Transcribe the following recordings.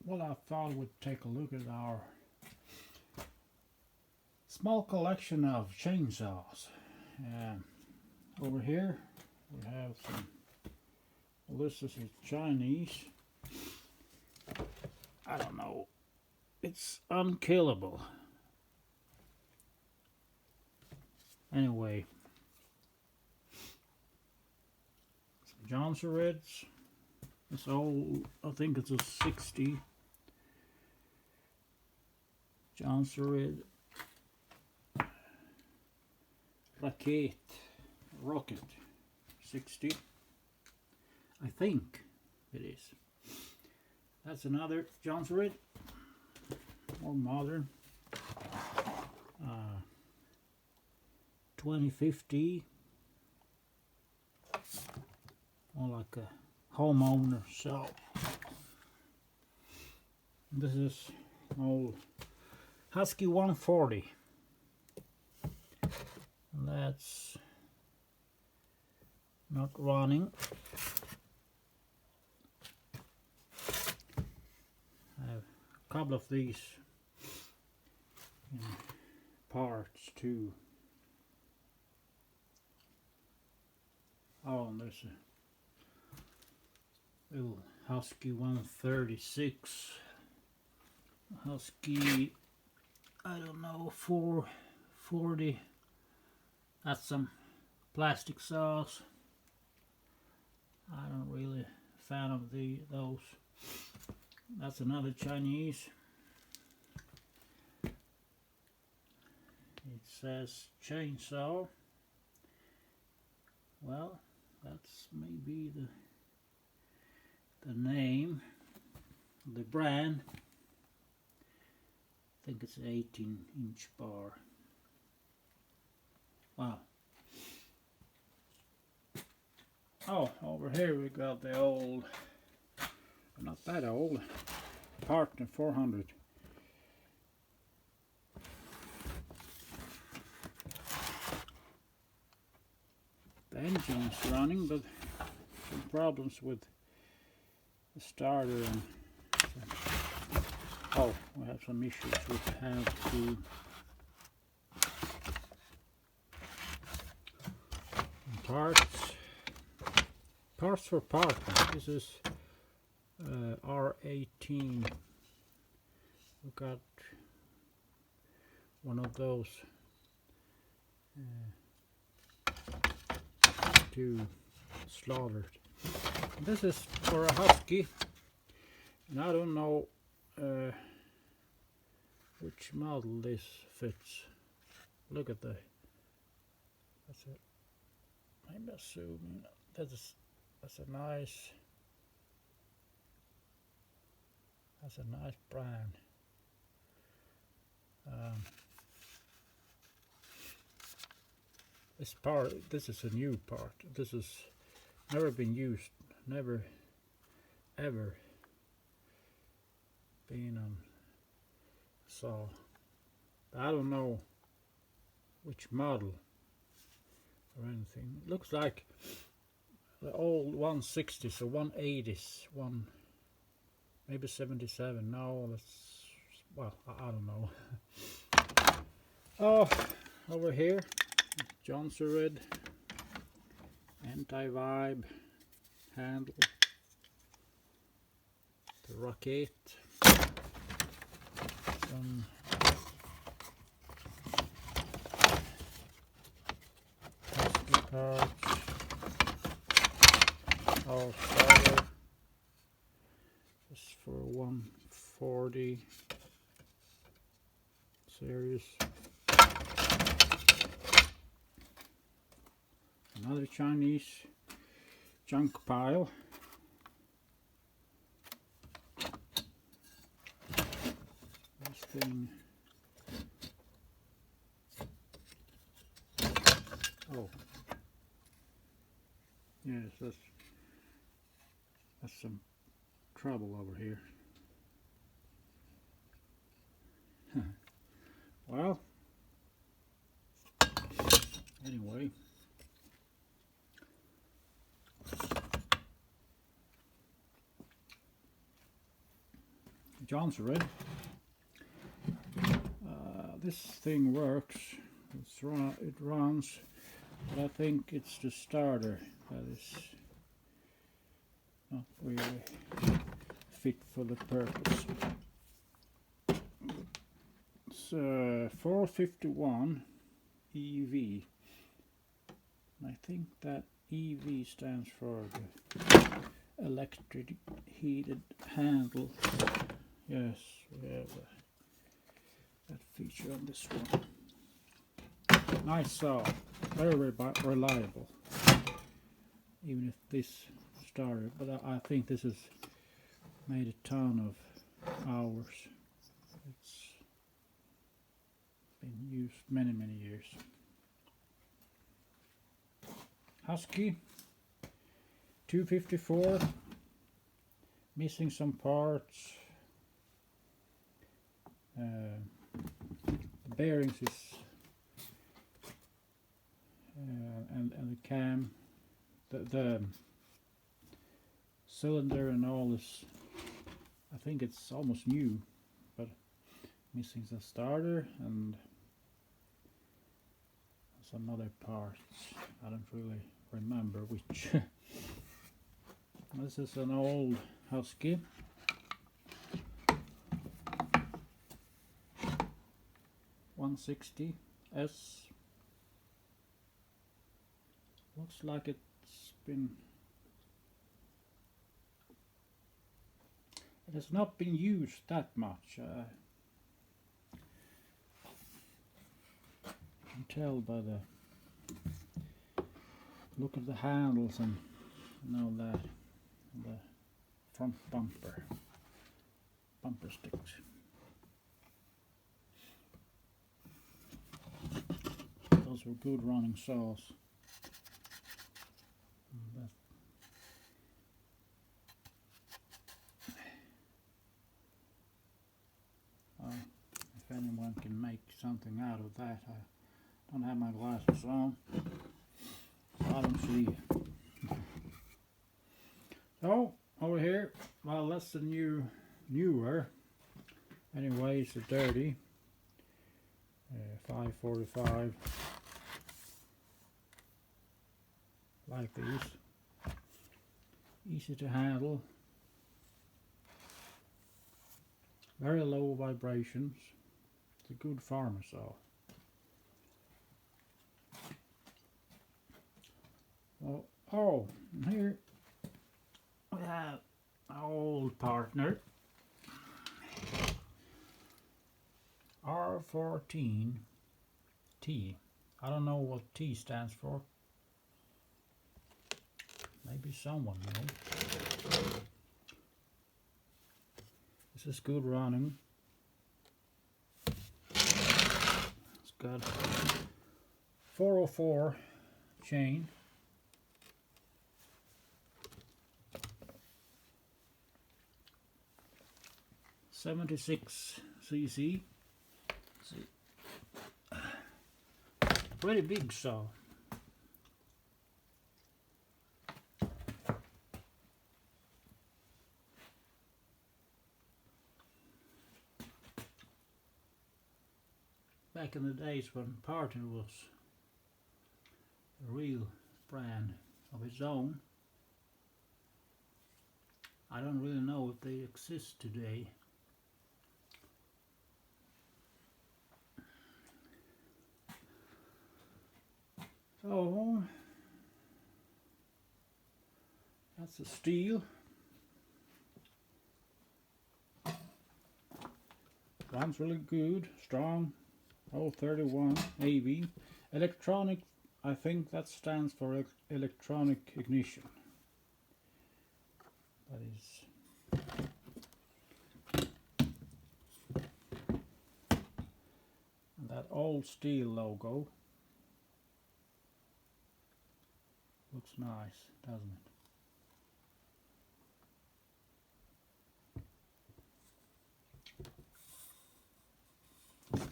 Well, I thought we'd take a look at our small collection of chainsaws. Over here we have some, well, this is Chinese. I don't know, it's unkillable. Anyway, some Jonsereds. It's old, I think it's a 60 Jonsered rocket 60, I think it is. That's another Jonsered, more modern, 2050, more like a homeowner. So this is an old Husky 140. That's not running. I have a couple of these in parts too. Oh, and there's a little Husky 136. Husky, I don't know, 440. That's some plastic saws. I don't really fan of those. That's another Chinese. It says chainsaw. Well, that's maybe the name, the brand. I think it's an 18-inch bar. Wow. Oh, over here we got the old, not that old, Partner 400. The engine's running, but some problems with the starter. And oh, we have some issues with how to parts for Partner. This is R18. We got one of those two slaughtered. This is for a Husky, and I don't know which model this fits. Look at that's it. Maybe zoom. That's a nice brand. This is a new part. This has never been used, never ever been on saw. I don't know which model or anything. It looks like the old 160s or 180s, maybe 77. No, that's, well, I don't know. Oh, over here, Jonsered anti-vibe handle, the rocket, some Husky parts. Oh, starter. This is for 140 series. Another Chinese junk pile. This thing. Oh. Yes, that's some trouble over here. Well, anyway, Jonsereds. This thing works. It runs, but I think it's the starter that is not really fit for the purpose. It's 451 EV. I think that EV stands for the electric heated handle. Yes, we have that feature on this one. Nice saw, very reliable. Even if this started, but I think this has made a ton of hours. It's been used many years. Husky 254, missing some parts. Bearings is and the cam, the cylinder and all this. I think it's almost new, but missing the starter and some other parts. I don't really remember which. This is an old Husky. $160S. Looks like it's been. It has not been used that much. You can tell by the look of the handles and all that. The front bumper sticks. Those were good running saws. If anyone can make something out of that, I don't have my glasses on, so I don't see. So over here, well, that's the newer. Anyway, it's a dirty 545. Like these, easy to handle, very low vibrations. It's a good farmer saw. Oh, here we have our old partner, R14T. I don't know what T stands for. Maybe someone knows. This is good running. It's got 404 chain. .76 cc. Pretty big saw. Back in the days when Partner was a real brand of its own. I don't really know if they exist today. So that's a Stihl. Runs really good, strong. 031 AV. Electronic, I think that stands for electronic ignition. That is. And that old Stihl logo looks nice, doesn't it?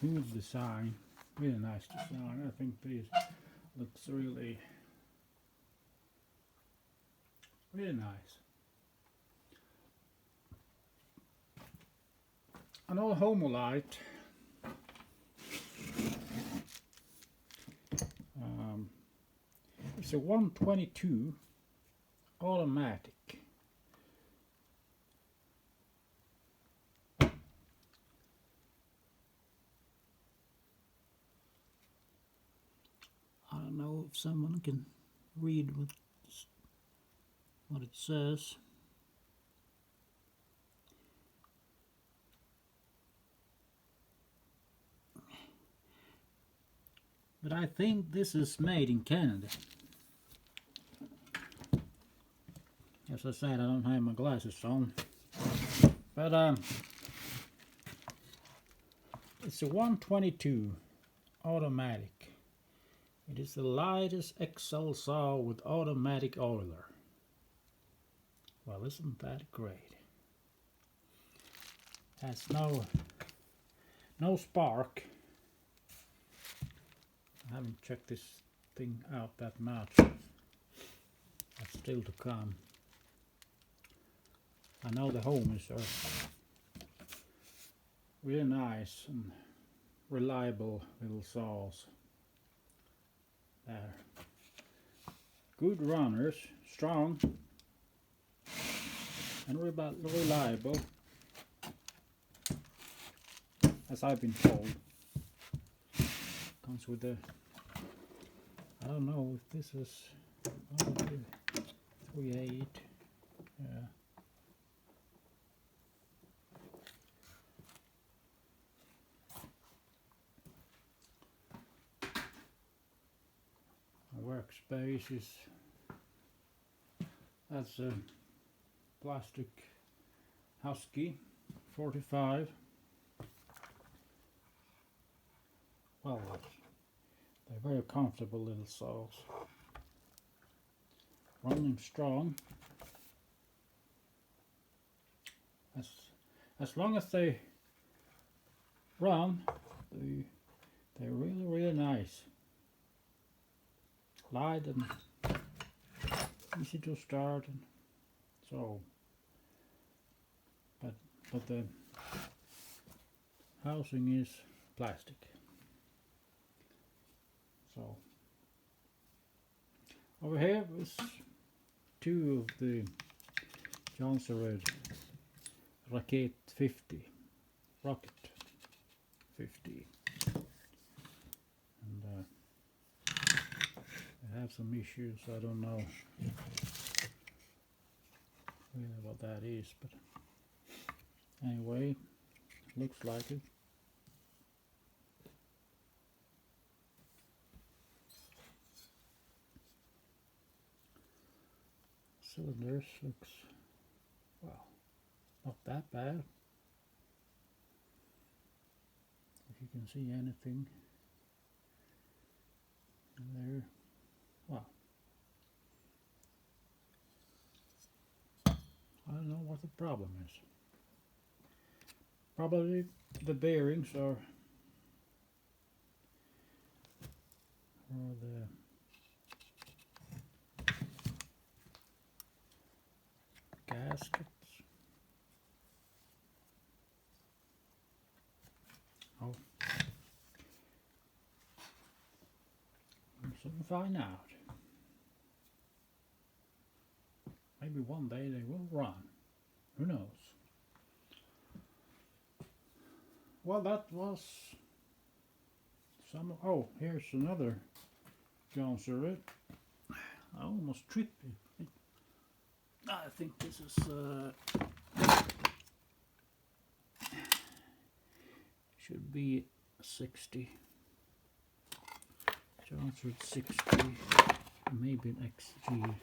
Smooth design, really nice design. I think this looks really nice. an old Homelite. It's a 122 automatic. I don't know if someone can read what it says. But I think this is made in Canada. As I said, I don't have my glasses on. But it's a 122 automatic. It is the lightest XL saw with automatic oiler. Well, isn't that great? Has no spark. I haven't checked this thing out that much. That's still to come. I know the Homies are really nice and reliable little saws. There. Good runners, strong and reliable, as I've been told. Comes with the, I don't know if this is 3.8. Yeah. Workspace is, that's a plastic Husky 45. Well, they're very comfortable little saws. Running strong. As long as they run, they're really nice. Light and easy to start, and so. But the housing is plastic. So over here is two of the Jonsereds Rocket 50. And I have some issues. I don't know really what that is, but anyway, looks like it. Cylinders looks, well, not that bad. If you can see anything in there. Wow. I don't know what the problem is. Probably the bearings or the gaskets. Oh. We'll soon find out. Maybe one day they will run. Who knows? Well, that was some. Oh, here's another Jonsered. I almost tripped it. I think this is should be 60. Jonsered 60, maybe an XG.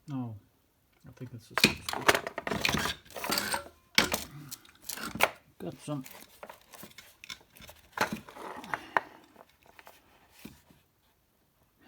No, I think it's a 60. Got some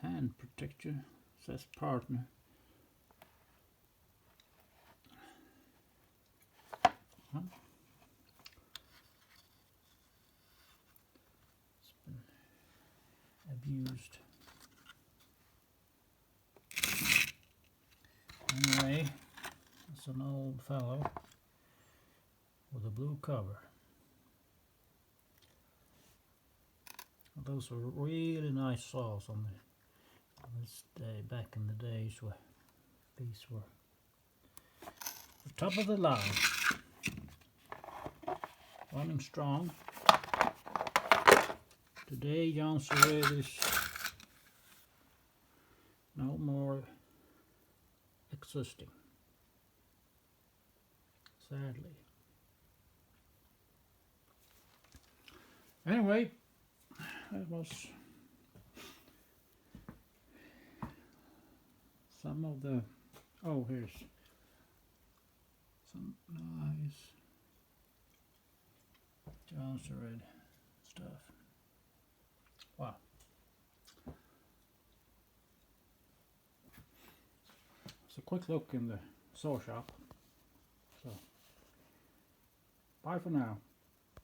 hand protector, says partner. Huh? It's been abused. Anyway, it's an old fellow with a blue cover. Those were really nice saws on this day, back in the days where these were the top of the line. Running strong. Today Jonsereds is no more existing, sadly. Anyway, that was some of the, oh, here's some nice Jonsered stuff. Wow. It's a quick look in the saw shop. So, bye for now.